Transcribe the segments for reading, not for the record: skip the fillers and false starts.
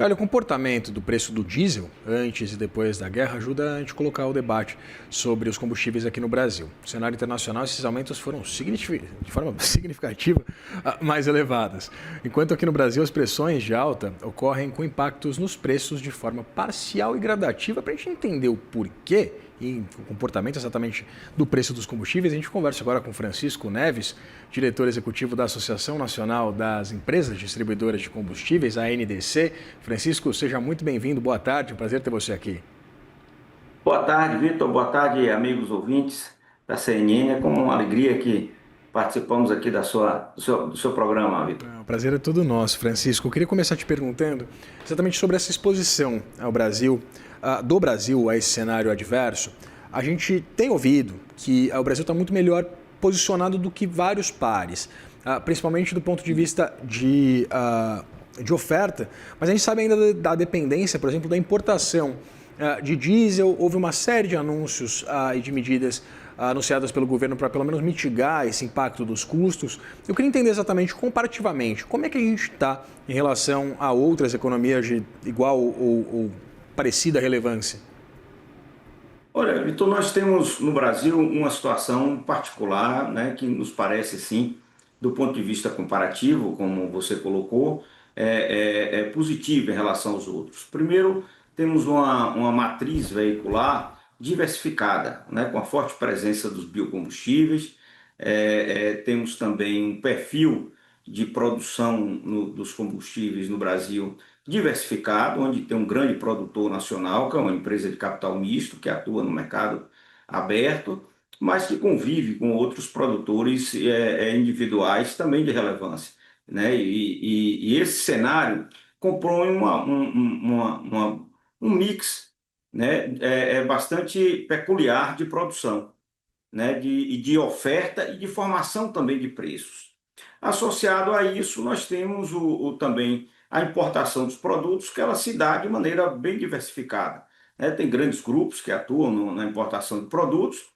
Olha, o comportamento do preço do diesel antes e depois da guerra ajuda a gente colocar o debate sobre os combustíveis aqui no Brasil. No cenário internacional, esses aumentos foram de forma significativa mais elevadas. Enquanto aqui no Brasil as pressões de alta ocorrem com impactos nos preços de forma parcial e gradativa. Para a gente entender o porquê e o comportamento exatamente do preço dos combustíveis, a gente conversa agora com Francisco Neves, diretor executivo da Associação Nacional das Empresas Distribuidoras de Combustíveis, a ANDC. Francisco, seja muito bem-vindo, boa tarde, um prazer ter você aqui. Boa tarde, Vitor. Boa tarde, amigos ouvintes da CNN. É com uma alegria que participamos aqui do seu programa, Vitor. O prazer é todo nosso, Francisco. Eu queria começar te perguntando exatamente sobre essa exposição ao Brasil, do Brasil a esse cenário adverso. A gente tem ouvido que o Brasil está muito melhor posicionado do que vários pares, principalmente do ponto de vista de oferta, mas a gente sabe ainda da dependência, por exemplo, da importação de diesel. Houve uma série de anúncios e de medidas anunciadas pelo governo para pelo menos mitigar esse impacto dos custos. Eu queria entender exatamente, comparativamente, como é que a gente está em relação a outras economias de igual ou parecida relevância. Olha, Vitor, nós temos no Brasil uma situação particular, né, que nos parece, sim, do ponto de vista comparativo, como você colocou, é positiva em relação aos outros. Primeiro, temos uma matriz veicular diversificada, né, com a forte presença dos biocombustíveis. Temos também um perfil de produção dos combustíveis no Brasil diversificado, onde tem um grande produtor nacional, que é uma empresa de capital misto, que atua no mercado aberto, mas que convive com outros produtores individuais também de relevância, né? E esse cenário compõe um mix, né? Bastante peculiar de produção, né? De oferta e de formação também de preços. Associado a isso, nós temos também a importação dos produtos, que ela se dá de maneira bem diversificada, né? Tem grandes grupos que atuam na importação de produtos,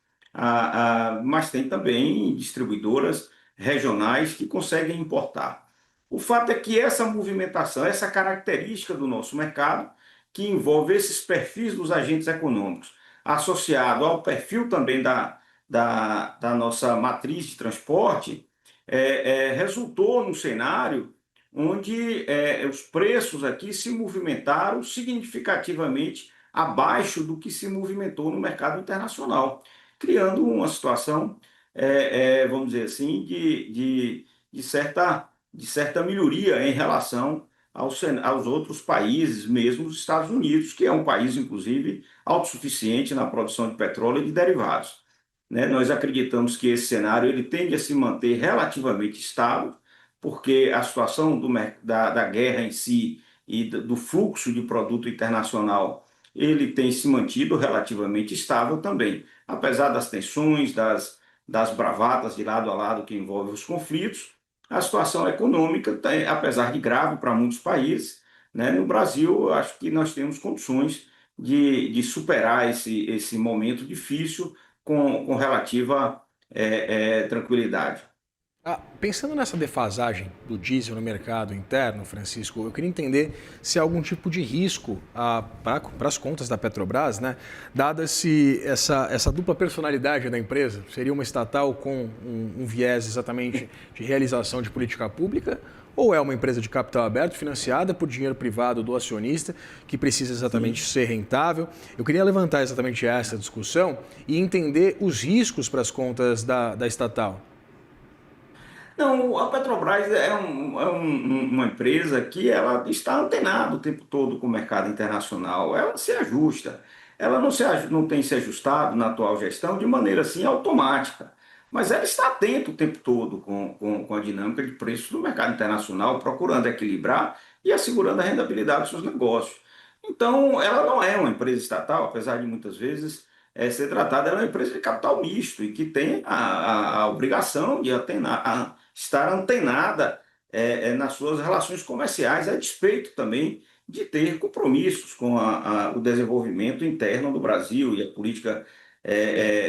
mas tem também distribuidoras regionais que conseguem importar. O fato é que essa movimentação, essa característica do nosso mercado, que envolve esses perfis dos agentes econômicos, associado ao perfil também da nossa matriz de transporte, resultou num cenário onde os preços aqui se movimentaram significativamente abaixo do que se movimentou no mercado internacional, criando uma situação, vamos dizer assim, de certa melhoria em relação aos outros países, mesmo os Estados Unidos, que é um país, inclusive, autossuficiente na produção de petróleo e de derivados, né? Nós acreditamos que esse cenário ele tende a se manter relativamente estável, porque a situação da guerra em si e do fluxo de produto internacional ele tem se mantido relativamente estável também, apesar das tensões, das bravatas de lado a lado que envolvem os conflitos. A situação econômica, apesar de grave para muitos países, né, no Brasil, acho que nós temos condições de superar esse momento difícil com relativa tranquilidade. Pensando nessa defasagem do diesel no mercado interno, Francisco, eu queria entender se há algum tipo de risco para as contas da Petrobras, né? Dada-se essa dupla personalidade da empresa, seria uma estatal com um viés exatamente de realização de política pública, ou é uma empresa de capital aberto, financiada por dinheiro privado do acionista, que precisa exatamente Sim. ser rentável? Eu queria levantar exatamente essa discussão e entender os riscos para as contas da estatal. Não, a Petrobras uma empresa que ela está antenada o tempo todo com o mercado internacional. Ela se ajusta. Ela não tem se ajustado na atual gestão de maneira assim automática, mas ela está atenta o tempo todo com a dinâmica de preços do mercado internacional, procurando equilibrar e assegurando a rendabilidade dos seus negócios. Então, ela não é uma empresa estatal, apesar de muitas vezes ser tratada, ela é uma empresa de capital misto e que tem a obrigação de estar antenada nas suas relações comerciais, a despeito também de ter compromissos com o desenvolvimento interno do Brasil e a política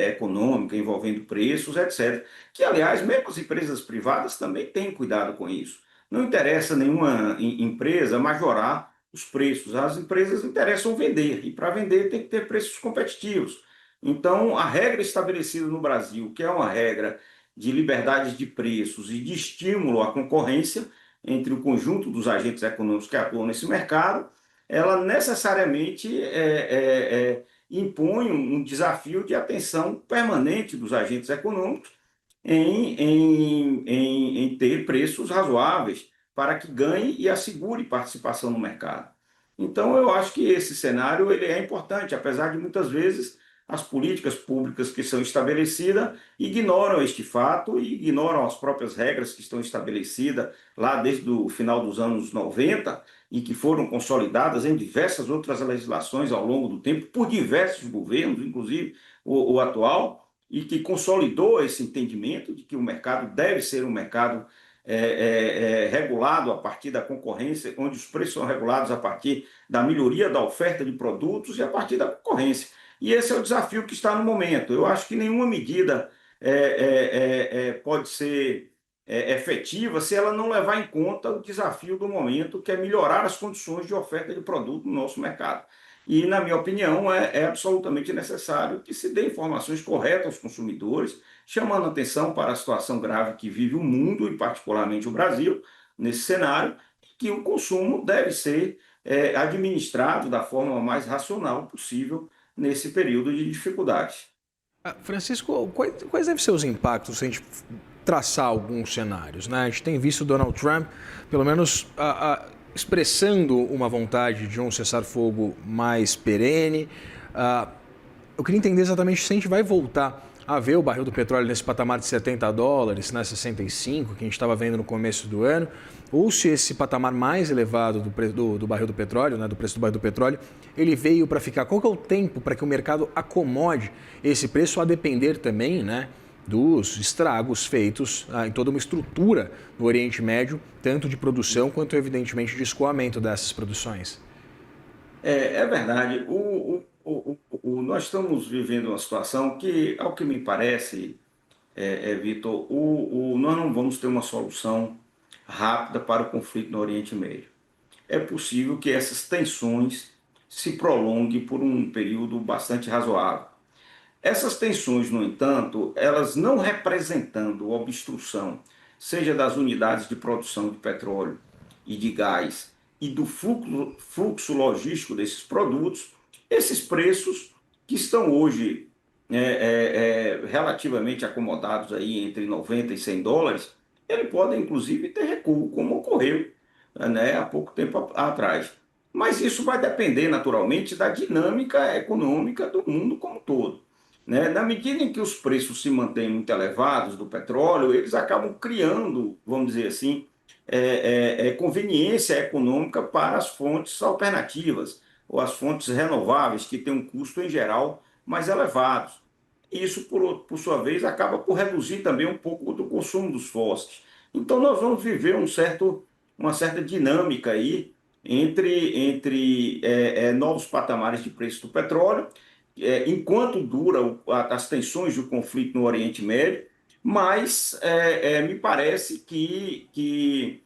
econômica envolvendo preços, etc. Que, aliás, mesmo as empresas privadas também têm cuidado com isso. Não interessa nenhuma empresa majorar os preços. As empresas interessam vender, e para vender tem que ter preços competitivos. Então, a regra estabelecida no Brasil, que é uma regra de liberdade de preços e de estímulo à concorrência entre o conjunto dos agentes econômicos que atuam nesse mercado, ela necessariamente impõe um desafio de atenção permanente dos agentes econômicos em ter preços razoáveis para que ganhe e assegure participação no mercado. Então, eu acho que esse cenário ele é importante, apesar de muitas vezes as políticas públicas que são estabelecidas ignoram este fato e ignoram as próprias regras que estão estabelecidas lá desde o final dos anos 90 e que foram consolidadas em diversas outras legislações ao longo do tempo por diversos governos, inclusive o atual, e que consolidou esse entendimento de que o mercado deve ser um mercado regulado a partir da concorrência, onde os preços são regulados a partir da melhoria da oferta de produtos e a partir da concorrência. E esse é o desafio que está no momento. Eu acho que nenhuma medida pode ser efetiva se ela não levar em conta o desafio do momento, que é melhorar as condições de oferta de produto no nosso mercado. E, na minha opinião, é absolutamente necessário que se dê informações corretas aos consumidores, chamando atenção para a situação grave que vive o mundo, e particularmente o Brasil, nesse cenário, que o consumo deve ser administrado da forma mais racional possível nesse período de dificuldade. Francisco, quais devem ser os impactos se a gente traçar alguns cenários, né? A gente tem visto Donald Trump, pelo menos, expressando uma vontade de um cessar-fogo mais perene. Eu queria entender exatamente se a gente vai voltar a ver o barril do petróleo nesse patamar de $70, né, 65, que a gente estava vendo no começo do ano, ou se esse patamar mais elevado do barril do petróleo, né, do preço do barril do petróleo, ele veio para ficar. Qual que é o tempo para que o mercado acomode esse preço, a depender também, né, dos estragos feitos em toda uma estrutura no Oriente Médio, tanto de produção quanto, evidentemente, de escoamento dessas produções? É verdade. Nós estamos vivendo uma situação que, ao que me parece, Vitor, nós não vamos ter uma solução rápida para o conflito no Oriente Médio. É possível que essas tensões se prolonguem por um período bastante razoável. Essas tensões, no entanto, elas não representando obstrução, seja das unidades de produção de petróleo e de gás e do fluxo logístico desses produtos, esses preços que estão hoje relativamente acomodados aí entre 90 e 100 dólares, ele pode inclusive ter recuo, como ocorreu, né, há pouco tempo atrás. Mas isso vai depender naturalmente da dinâmica econômica do mundo como um todo, né? Na medida em que os preços se mantêm muito elevados do petróleo, eles acabam criando, vamos dizer assim, conveniência econômica para as fontes alternativas ou as fontes renováveis, que têm um custo, em geral, mais elevado. Isso, por sua vez, acaba por reduzir também um pouco do consumo dos fósseis. Então, nós vamos viver uma certa dinâmica aí entre novos patamares de preço do petróleo, enquanto dura as tensões do conflito no Oriente Médio, mas me parece que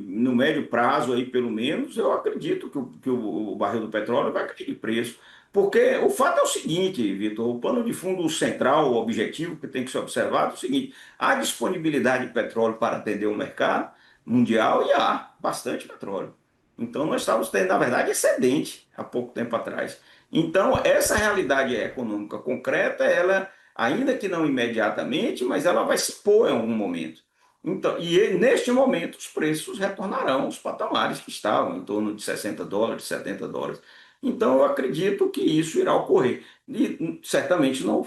no médio prazo, aí, pelo menos, eu acredito que o barril do petróleo vai cair de preço. Porque o fato é o seguinte, Vitor, o pano de fundo central, o objetivo que tem que ser observado é o seguinte: há disponibilidade de petróleo para atender o mercado mundial e há bastante petróleo. Então, nós estávamos tendo, na verdade, excedente há pouco tempo atrás. Então, essa realidade econômica concreta, ela, ainda que não imediatamente, mas ela vai se impor em algum momento. Então, neste momento, os preços retornarão aos patamares que estavam, em torno de 60 dólares, 70 dólares. Então, eu acredito que isso irá ocorrer. E certamente não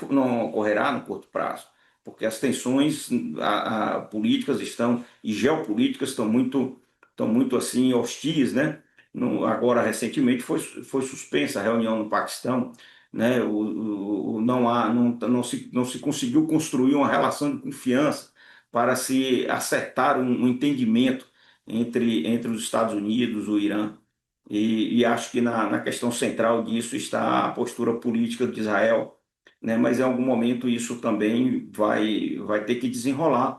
ocorrerá no curto prazo, porque as tensões políticas e geopolíticas estão muito assim hostis, né? Agora, recentemente, foi suspensa a reunião no Paquistão, né? Não se conseguiu construir uma relação de confiança para se acertar um entendimento entre os Estados Unidos, o Irã. E acho que na questão central disso está a postura política de Israel, né? Mas em algum momento isso também vai ter que desenrolar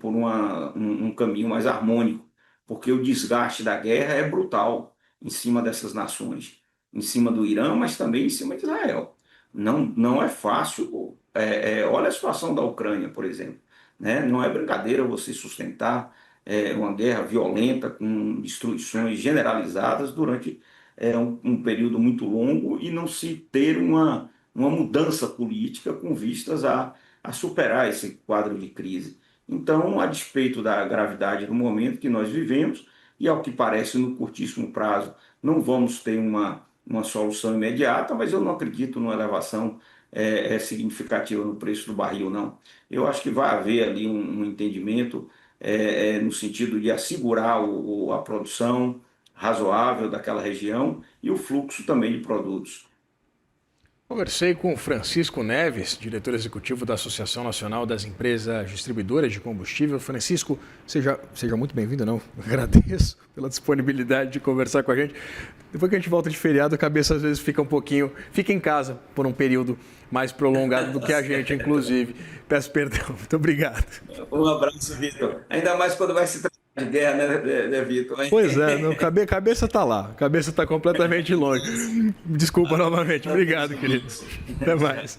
por um caminho mais harmônico, porque o desgaste da guerra é brutal. em cima dessas nações, em cima do Irã, mas também em cima de Israel. Não é fácil. Olha a situação da Ucrânia, por exemplo, né? Não é brincadeira você sustentar uma guerra violenta com destruições generalizadas durante um período muito longo e não se ter uma mudança política com vistas a superar esse quadro de crise. Então, a despeito da gravidade do momento que nós vivemos, e ao que parece no curtíssimo prazo, não vamos ter uma solução imediata, mas eu não acredito numa elevação significativa no preço do barril, não. Eu acho que vai haver ali um entendimento no sentido de assegurar a produção razoável daquela região e o fluxo também de produtos. Conversei com o Francisco Neves, diretor executivo da Associação Nacional das Empresas Distribuidoras de Combustível. Francisco, seja muito bem-vindo, não? Agradeço pela disponibilidade de conversar com a gente. Depois que a gente volta de feriado, a cabeça às vezes fica em casa por um período mais prolongado do que a gente, inclusive. Peço perdão. Muito obrigado. Um abraço, Vitor. Ainda mais quando vai se tratar de guerra, né, Vitor? Pois é, não, cabeça está lá. Cabeça está completamente longe. Desculpa novamente. Obrigado, querido. Até mais.